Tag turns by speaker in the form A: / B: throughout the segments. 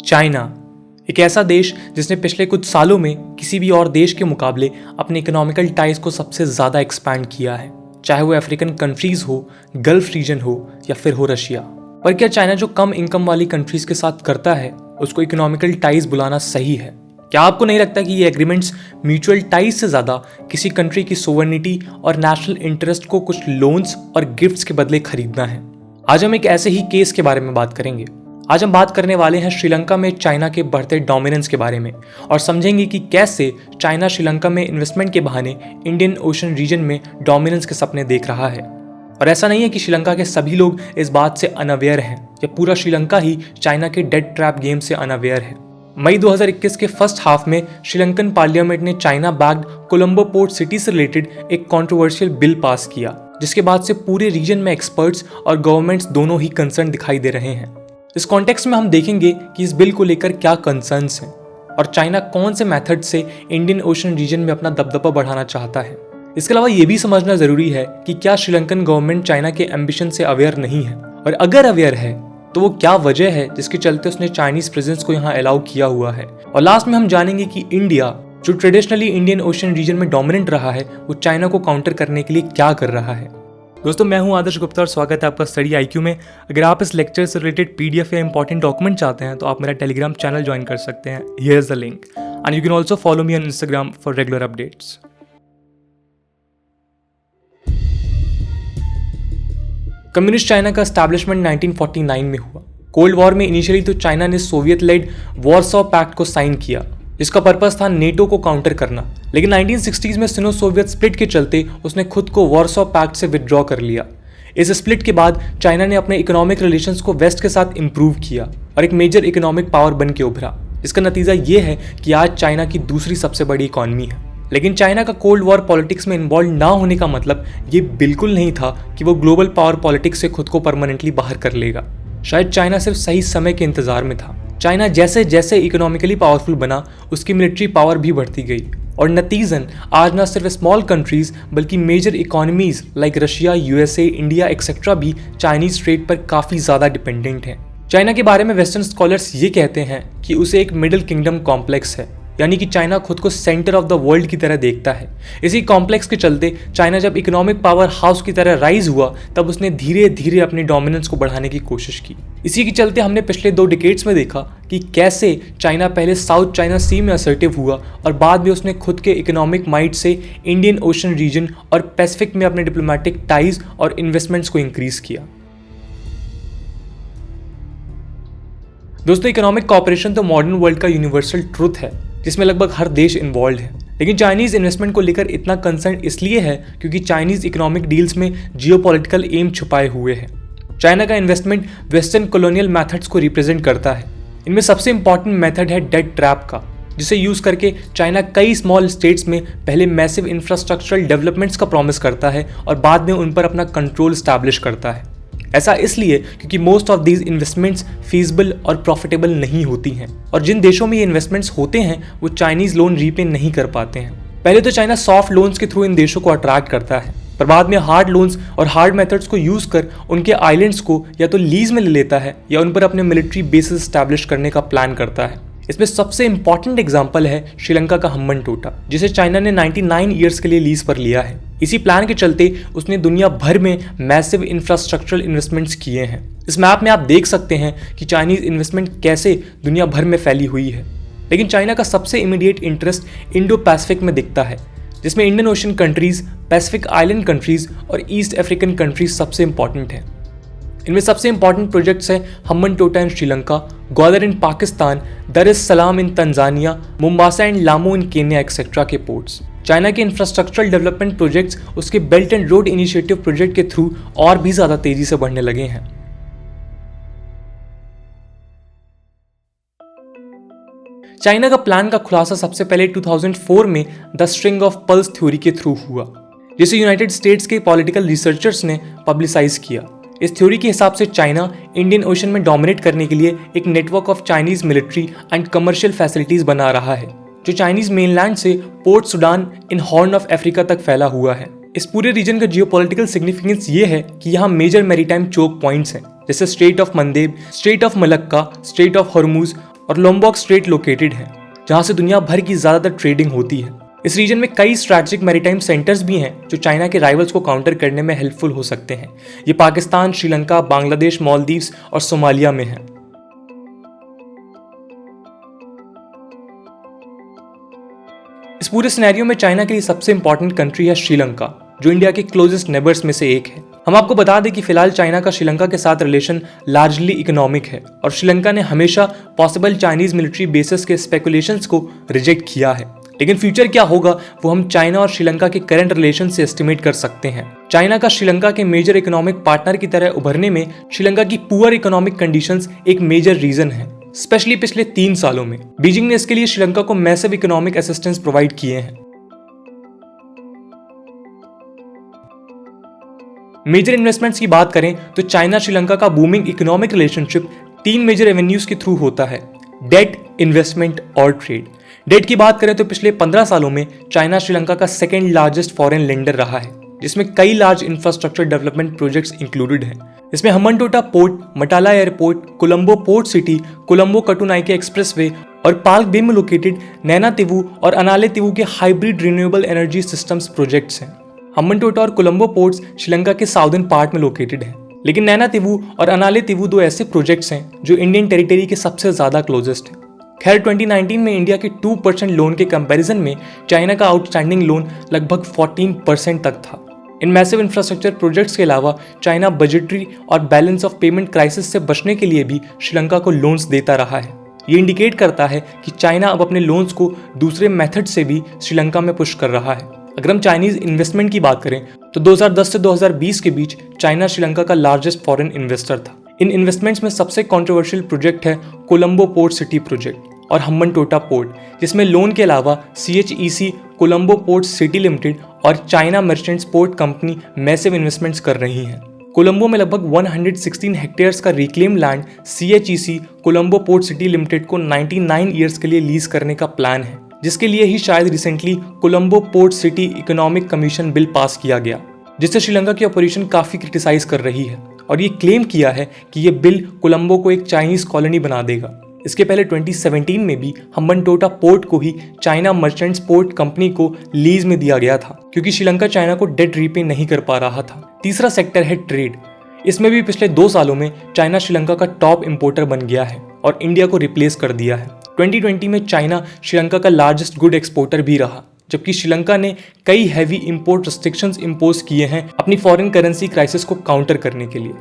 A: China एक ऐसा देश जिसने पिछले कुछ सालों में किसी भी और देश के मुकाबले अपने इकोनॉमिकल टाइज को सबसे ज़्यादा एक्सपैंड किया है, चाहे वो अफ्रीकन कंट्रीज हो, गल्फ रीजन हो या फिर हो रशिया। पर क्या चाइना जो कम इनकम वाली कंट्रीज के साथ करता है उसको इकोनॉमिकल टाइज बुलाना सही है? क्या आपको नहीं लगता कि ये एग्रीमेंट्स म्यूचुअल टाइज से ज़्यादा किसी कंट्री की सोवर्निटी और नेशनल इंटरेस्ट को कुछ लोन्स और गिफ्ट्स के बदले खरीदना है? आज हम एक ऐसे ही केस के बारे में बात करेंगे। आज हम बात करने वाले हैं श्रीलंका में चाइना के बढ़ते डोमिनेंस के बारे में और समझेंगे कि कैसे चाइना श्रीलंका में इन्वेस्टमेंट के बहाने इंडियन ओशन रीजन में डोमिनेंस के सपने देख रहा है। और ऐसा नहीं है कि श्रीलंका के सभी लोग इस बात से अनअवेयर हैं या पूरा श्रीलंका ही चाइना के डेड ट्रैप गेम से अनअवेयर है। मई 2021 के फर्स्ट हाफ में श्रीलंकन पार्लियामेंट ने China backed Colombo port city से रिलेटेड एक कंट्रोवर्शियल बिल पास किया, जिसके बाद से पूरे रीजन में एक्सपर्ट्स और गवर्नमेंट्स दोनों ही कंसर्न दिखाई दे रहे हैं। इस कॉन्टेक्स्ट में हम देखेंगे कि इस बिल को लेकर क्या कंसर्न्स हैं और चाइना कौन से मेथड से इंडियन ओशन रीजन में अपना दबदबा बढ़ाना चाहता है। इसके अलावा ये भी समझना जरूरी है कि क्या श्रीलंकन गवर्नमेंट चाइना के एम्बिशन से अवेयर नहीं है, और अगर अवेयर है तो वो क्या वजह है जिसके चलते उसने चाइनीज प्रेजेंस को यहाँ अलाउ किया हुआ है। और लास्ट में हम जानेंगे कि इंडिया, जो ट्रेडिशनली इंडियन ओशन रीजन में डोमिनेंट रहा है, वो चाइना को काउंटर करने के लिए क्या कर रहा है। दोस्तों, मैं हूं आदर्श गुप्ता और स्वागत है आपका स्टडी आईक्यू में। अगर आप इस लेक्चर से रिलेटेड पीडीएफ या इंपॉर्टेंट डॉक्यूमेंट चाहते हैं तो आप मेरा टेलीग्राम चैनल ज्वाइन कर सकते हैं। Here is the link and you can also follow me on Instagram for regular updates. Communist China का एस्टैब्लिशमेंट 1949 में हुआ। कोल्ड वॉर में इनिशियली तो चाइना ने सोवियत लेड वॉरसॉ पैक्ट को साइन किया, जिसका पर्पस था नेटो को काउंटर करना। लेकिन 1960s में सिनो सोवियत स्प्लिट के चलते उसने खुद को वॉरसॉ पैक्ट से विदड्रॉ कर लिया। इस स्प्लिट के बाद चाइना ने अपने इकोनॉमिक रिलेशंस को वेस्ट के साथ इंप्रूव किया और एक मेजर इकोनॉमिक पावर बन के उभरा। इसका नतीजा ये है कि आज चाइना की दूसरी सबसे बड़ी इकॉनमी है। लेकिन चाइना का कोल्ड वॉर पॉलिटिक्स में इन्वॉल्व ना होने का मतलब ये बिल्कुल नहीं था कि वो ग्लोबल पावर पॉलिटिक्स से खुद को परमानेंटली बाहर कर लेगा। शायद चाइना सिर्फ सही समय के इंतजार में था। चाइना जैसे जैसे इकोनॉमिकली पावरफुल बना, उसकी मिलिट्री पावर भी बढ़ती गई और नतीजन आज ना सिर्फ स्मॉल कंट्रीज बल्कि major economies like Russia, USA, India etcetera भी चाइनीज ट्रेड पर काफ़ी ज़्यादा डिपेंडेंट हैं। चाइना के बारे में वेस्टर्न स्कॉलर्स ये कहते हैं कि उसे एक मिडिल किंगडम कॉम्प्लेक्स है, यानी कि चाइना खुद को सेंटर ऑफ द वर्ल्ड की तरह देखता है। इसी कॉम्प्लेक्स के चलते चाइना जब इकोनॉमिक पावर हाउस की तरह राइज हुआ तब उसने धीरे धीरे अपनी डोमिनेंस को बढ़ाने की कोशिश की। इसी के चलते हमने पिछले 2 डिकेड्स में देखा कि कैसे चाइना पहले साउथ चाइना सी में असर्टिव हुआ और बाद में उसने खुद के इकोनॉमिक माइट से इंडियन ओशन रीजन और पैसिफिक में अपने डिप्लोमेटिक टाइज और इन्वेस्टमेंट्स को इंक्रीज किया। दोस्तों, इकोनॉमिक कॉपरेशन तो मॉडर्न वर्ल्ड का यूनिवर्सल ट्रुथ है जिसमें लगभग हर देश इन्वॉल्व है। लेकिन चाइनीज इन्वेस्टमेंट को लेकर इतना कंसर्न इसलिए है क्योंकि चाइनीज इकोनॉमिक डील्स में जियोपॉलिटिकल एम छुपाए हुए हैं। चाइना का इन्वेस्टमेंट वेस्टर्न कॉलोनियल मेथड्स को रिप्रेजेंट करता है। इनमें सबसे इंपॉर्टेंट मेथड है डेट ट्रैप का, जिसे यूज करके चाइना कई स्मॉल स्टेट्स में पहले मैसिव इंफ्रास्ट्रक्चरल डेवलपमेंट्स का प्रॉमिस करता है और बाद में उन पर अपना कंट्रोल स्टैब्लिश करता है। ऐसा इसलिए क्योंकि most of these investments feasible और प्रॉफिटेबल नहीं होती हैं, और जिन देशों में ये इन्वेस्टमेंट्स होते हैं वो चाइनीज लोन रीपे नहीं कर पाते हैं। पहले तो चाइना सॉफ्ट लोन्स के थ्रू इन देशों को अट्रैक्ट करता है, पर बाद में हार्ड लोन्स और हार्ड मेथड्स को यूज कर उनके आइलैंड्स को या तो लीज में ले लेता है या उन पर अपने मिलिट्री बेसेस एस्टैब्लिश करने का प्लान करता है। इसमें सबसे इंपॉर्टेंट एग्जांपल है श्रीलंका का हम्बनटोटा, जिसे चाइना ने 99 ईयर्स के लिए लीज पर लिया है। इसी प्लान के चलते उसने दुनिया भर में मैसिव इंफ्रास्ट्रक्चरल इन्वेस्टमेंट्स किए हैं। इस मैप में आप देख सकते हैं कि चाइनीज इन्वेस्टमेंट कैसे दुनिया भर में फैली हुई है। लेकिन चाइना का सबसे इमीडिएट इंटरेस्ट इंडो पैसिफिक में दिखता है, जिसमें Indian ocean countries, Pacific island countries और ईस्ट अफ्रीकन कंट्रीज सबसे इंपॉर्टेंट हैं। इनमें सबसे इंपॉर्टेंट प्रोजेक्ट्स हैं हम्बनटोटा इन Sri Lanka, Gwadar in Pakistan, there S सलाम इन तंजानिया, मोम्बासा एंड लामो इन केन्या एक्सेट्रा के पोर्ट्स। चाइना के इंफ्रास्ट्रक्चरल डेवलपमेंट प्रोजेक्ट्स उसके belt and road initiative project के थ्रू और भी ज्यादा तेजी से बढ़ने लगे हैं। चाइना का प्लान का खुलासा सबसे पहले 2004 में the string of pulse theory के थ्रू हुआ, जिसे यूनाइटेड स्टेट्स के पॉलिटिकल रिसर्चर्स ने पब्लिसाइज किया। इस थ्योरी के हिसाब से चाइना इंडियन ओशन में डोमिनेट करने के लिए एक network of Chinese military and commercial facilities बना रहा है, जो चाइनीज मेनलैंड से port Sudan in horn of Africa तक फैला हुआ है। इस पूरे रीजन का जियोपॉलिटिकल सिग्निफिकेंस ये है कि यहाँ मेजर मैरीटाइम चोक पॉइंट्स हैं, जैसे strait of Mandeb, strait of Malacca, strait of Hormuz और लोम्बॉक स्ट्रेट लोकेटेड है, जहां से दुनिया भर की ज्यादातर ट्रेडिंग होती है। इस रीजन में कई स्ट्रैटेजिक मैरीटाइम सेंटर्स भी हैं जो चाइना के राइवल्स को काउंटर करने में हेल्पफुल हो सकते हैं। ये पाकिस्तान, श्रीलंका, बांग्लादेश, मालदीव्स और सोमालिया में है। इस पूरे सिनेरियो में चाइना के लिए सबसे इंपॉर्टेंट कंट्री है श्रीलंका, जो इंडिया के क्लोजेस्ट नेबर्स में से एक है। हम आपको बता दें कि फिलहाल चाइना का श्रीलंका के साथ रिलेशन लार्जली इकोनॉमिक है और श्रीलंका ने हमेशा पॉसिबल चाइनीज मिलिट्री बेसिस के स्पेकुलेशंस को रिजेक्ट किया है। लेकिन फ्यूचर क्या होगा वो हम चाइना और श्रीलंका के करंट रिलेशन से एस्टिमेट कर सकते हैं। चाइना का श्रीलंका के मेजर इकोनॉमिक पार्टनर की तरह उभरने में श्रीलंका की पुअर इकोनॉमिक कंडीशंस एक मेजर रीजन है, स्पेशली पिछले 3 सालों में। बीजिंग ने इसके लिए श्रीलंका को मैसिव इकोनॉमिक असिस्टेंस प्रोवाइड किए हैं। मेजर इन्वेस्टमेंट्स की बात करें तो चाइना श्रीलंका का booming economic relationship 3 major avenues के थ्रू होता है: डेट, इन्वेस्टमेंट और ट्रेड। डेट की बात करें तो पिछले 15 सालों में चाइना श्रीलंका का सेकेंड लार्जेस्ट फॉरेन लेंडर रहा है, जिसमें कई large infrastructure development projects included हैं। इसमें Hambantota port, Mattala airport, Colombo port city, Colombo Katunayake expressway और पार्क बे में लोकेटेड नैना तिवु और अनाले तिवु के hybrid renewable energy systems projects हैं। हम्बनटोटा और कोलंबो पोर्ट्स श्रीलंका के साउदर्न पार्ट में लोकेटेड हैं, लेकिन नैना तिवु और अनाले तिवु 2 ऐसे प्रोजेक्ट्स हैं जो इंडियन टेरिटरी के सबसे ज्यादा क्लोजेस्ट हैं। खैर 2019 में इंडिया के 2% लोन के कंपैरिजन में चाइना का आउटस्टैंडिंग लोन लगभग 14% तक था। इन मैसिव इंफ्रास्ट्रक्चर प्रोजेक्ट्स के अलावा चाइना बजटरी और बैलेंस ऑफ पेमेंट क्राइसिस से बचने के लिए भी श्रीलंका को लोन्स देता रहा है। ये इंडिकेट करता है कि चाइना अब अपने लोन्स को दूसरे मेथड से भी श्रीलंका में पुश कर रहा है। अगर हम चाइनीज इन्वेस्टमेंट की बात करें तो 2010 से 2020 के बीच चाइना श्रीलंका का लार्जेस्ट फॉरेन इन्वेस्टर था। इन इन्वेस्टमेंट्स में सबसे कंट्रोवर्शियल प्रोजेक्ट है कोलंबो पोर्ट सिटी प्रोजेक्ट और हम्बनटोटा पोर्ट, जिसमें लोन के अलावा CHEC, Colombo port city limited और China merchants port company massive investments कर रही हैं। कोलंबो में लगभग 116 हेक्टेयर्स का reclaim land CHEC Colombo port city limited को 99 ईयर्स के लिए लीज करने का प्लान है, जिसके लिए ही शायद recently Colombo port city economic commission bill pass किया गया, जिससे श्रीलंका की ऑपरेशन काफी क्रिटिसाइज कर रही है और ये क्लेम किया है कि ये बिल कोलंबो को एक चाइनीज कॉलोनी बना देगा। इसके पहले 2017 में भी हम्बनटोटा पोर्ट को ही चाइना मर्चेंट्स पोर्ट कंपनी को लीज में दिया गया था, क्योंकि श्रीलंका चाइना को डेट रीपे नहीं कर पा रहा था। तीसरा सेक्टर है ट्रेड। इसमें भी पिछले 2 सालों में चाइना श्रीलंका का टॉप इंपोर्टर बन गया है और इंडिया को रिप्लेस कर दिया है। 2020 में चाइना श्रीलंका का लार्जेस्ट गुड एक्सपोर्टर भी रहा, जबकि श्रीलंका ने कई हैवी इंपोर्ट रिस्ट्रिक्शंस इंपोज किए हैं अपनी फॉरेन करेंसी क्राइसिस को काउंटर करने के लिए।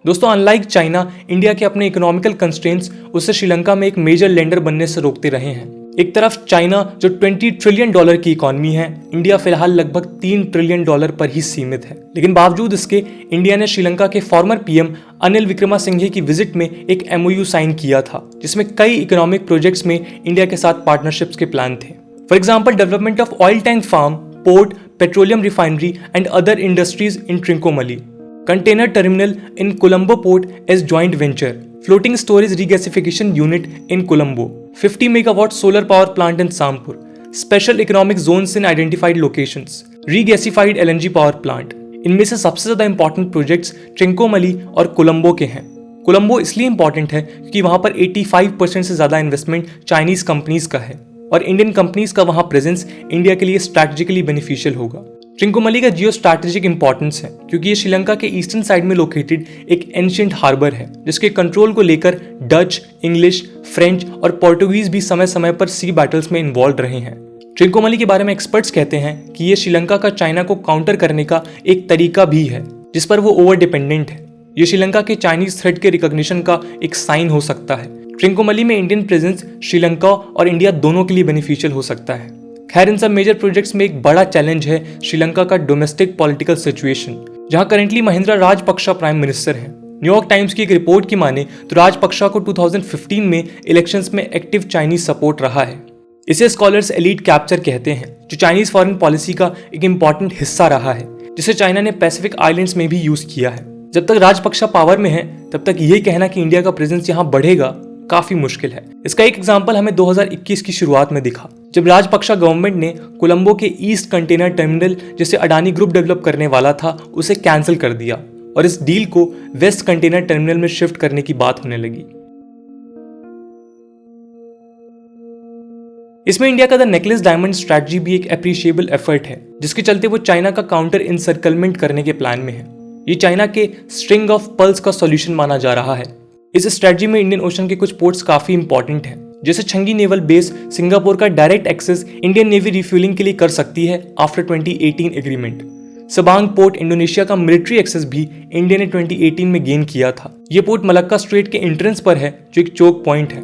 A: दोस्तों, अनलाइक चाइना, इंडिया के अपने इकोनॉमिकल कंस्ट्रेंट्स उसे श्रीलंका में एक मेजर लेंडर बनने से रोकते रहे हैं। एक तरफ चाइना जो $20 ट्रिलियन की इकॉनमी है, इंडिया फिलहाल लगभग $3 ट्रिलियन पर ही सीमित है। लेकिन बावजूद इसके इंडिया ने श्रीलंका के फॉर्मर PM अनिल विक्रमासिंघे की विजिट में एक MOU साइन किया था, जिसमें कई इकोनॉमिक प्रोजेक्ट्स में इंडिया के साथ पार्टनरशिप्स के प्लान थे। For example, development of oil tank farm, port, petroleum refinery and other industries in Trincomalee, container terminal in Colombo port as joint venture, floating storage regasification unit in Colombo, 50 megawatt solar power plant in Sampur, special economic zones in identified locations, regasified LNG power plant। इनमें से सबसे ज्यादा important projects Trincomalee और कोलंबो के हैं। कोलंबो इसलिए important है क्योंकि वहां पर 85% से ज्यादा इन्वेस्टमेंट चाइनीज कंपनीज का है और इंडियन कंपनीज का वहां प्रेजेंस इंडिया के लिए स्ट्रैटेजिकली बेनिफिशियल होगा। ट्रिंकोमली का जियो स्ट्रैटेजिक इंपॉर्टेंस है क्योंकि ये श्रीलंका के ईस्टर्न साइड में लोकेटेड एक एंशिएंट हार्बर है, जिसके कंट्रोल को लेकर डच, इंग्लिश, फ्रेंच और पोर्टुगीज भी समय समय पर सी बैटल्स में इन्वॉल्व रहे हैं। ट्रिंकोमली के बारे में एक्सपर्ट्स कहते हैं कि ये श्रीलंका का चाइना को काउंटर करने का एक तरीका भी है, जिस पर वो ओवर डिपेंडेंट है। ये श्रीलंका के चाइनीज थ्रेट के रिकॉग्निशन का एक साइन हो सकता है। ट्रिंकोमली में इंडियन प्रेजेंस श्रीलंका और इंडिया दोनों के लिए बेनिफिशियल हो सकता है। खैर, इन सब मेजर प्रोजेक्ट्स में एक बड़ा चैलेंज है श्रीलंका का डोमेस्टिक पॉलिटिकल सिचुएशन, जहां currently Mahindra Rajapaksa prime minister हैं। न्यूयॉर्क टाइम्स की एक रिपोर्ट की माने तो राजपक्षा को 2015 में इलेक्शंस में एक्टिव चाइनीज सपोर्ट रहा है। इसे स्कॉलर्स एलीट कैप्चर कहते हैं, जो चाइनीज फॉरेन पॉलिसी का एक इंपॉर्टेंट हिस्सा रहा है, जिसे चाइना ने पैसिफिक आइलैंड्स में भी यूज किया है। जब तक राजपक्षा पावर में है तब तक ये कहना कि इंडिया का प्रेजेंस यहाँ बढ़ेगा काफी मुश्किल है। इसका एक एग्जांपल हमें 2021 की शुरुआत में दिखा, जब राजपक्षा गवर्नमेंट ने कोलंबो के ईस्ट कंटेनर टर्मिनल जिसे अडानी ग्रुप डेवलप करने वाला था उसे कैंसिल कर दिया। और इस डील को वेस्ट कंटेनर टर्मिनल में शिफ्ट करने की बात होने लगी। इसमें इंडिया का द नेकलेस डायमंड स्ट्रैटेजी भी एक अप्रिशिएबल एफर्ट है, जिसके चलते वो चाइना का काउंटर इनसर्कलमेंट करने के प्लान में है। ये चाइना के स्ट्रिंग ऑफ पर्ल्स का सॉल्यूशन माना जा रहा है। इस स्ट्रैटेजी में इंडियन ओशन के कुछ पोर्ट्स काफी इंपॉर्टेंट हैं, जैसे छंगी नेवल बेस सिंगापुर का direct access Indian navy refuelling के लिए कर सकती है after 2018 agreement. Sabang port Indonesia का मिलिट्री एक्सेस भी इंडिया ने 2018 में गेन किया था। ये पोर्ट मलक्का स्ट्रेट के एंट्रेंस पर है, जो एक चोक पॉइंट है।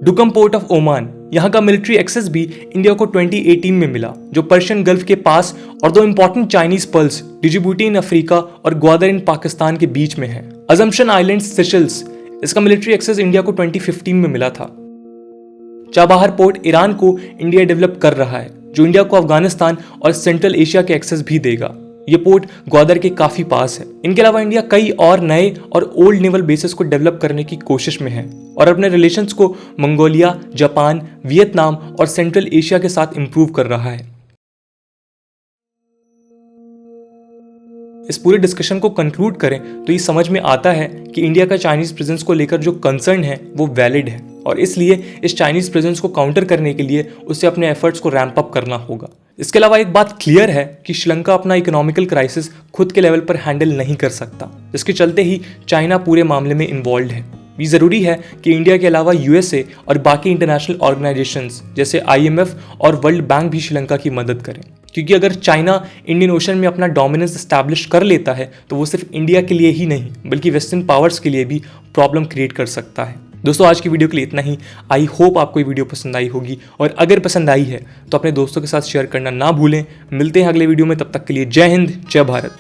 A: डुकम पोर्ट ऑफ ओमान, यहाँ का मिलिट्री एक्सेस भी इंडिया को 2018 में मिला, जो पर्शियन गल्फ के पास और दो important Chinese pearls Djibouti in Africa और ग्वादर इन पाकिस्तान के बीच में है। अजम्पशन आइलैंड सेशल्स, इसका मिलिट्री एक्सेस इंडिया को 2015 में मिला था। चाबहार पोर्ट ईरान को इंडिया डेवलप कर रहा है, जो इंडिया को अफगानिस्तान और सेंट्रल एशिया के एक्सेस भी देगा। ये पोर्ट ग्वादर के काफी पास है। इनके अलावा इंडिया कई और नए और ओल्ड नेवल बेसेस को डेवलप करने की कोशिश में है और अपने रिलेशंस को मंगोलिया, जापान, वियतनाम और सेंट्रल एशिया के साथ इंप्रूव कर रहा है। इस पूरे डिस्कशन को कंक्लूड करें तो ये समझ में आता है कि इंडिया का चाइनीज प्रेजेंस को लेकर जो कंसर्न है वो वैलिड है और इसलिए इस चाइनीज प्रेजेंस को काउंटर करने के लिए उसे अपने एफर्ट्स को रैंप अप करना होगा। इसके अलावा एक बात क्लियर है कि श्रीलंका अपना इकोनॉमिकल क्राइसिस खुद के लेवल पर हैंडल नहीं कर सकता, जिसके चलते ही चाइना पूरे मामले में इन्वॉल्व है। ये जरूरी है कि इंडिया के अलावा यूएसए और बाकी इंटरनेशनल ऑर्गेनाइजेशंस जैसे IMF और वर्ल्ड बैंक भी श्रीलंका की मदद करें, क्योंकि अगर चाइना इंडियन ओशन में अपना डोमिनेंस एस्टैब्लिश कर लेता है तो वो सिर्फ इंडिया के लिए ही नहीं बल्कि वेस्टर्न पावर्स के लिए भी प्रॉब्लम क्रिएट कर सकता है। दोस्तों, आज की वीडियो के लिए इतना ही। आई होप आपको ये वीडियो पसंद आई होगी और अगर पसंद आई है तो अपने दोस्तों के साथ शेयर करना ना भूलें। मिलते हैं अगले वीडियो में, तब तक के लिए जय हिंद, जय भारत।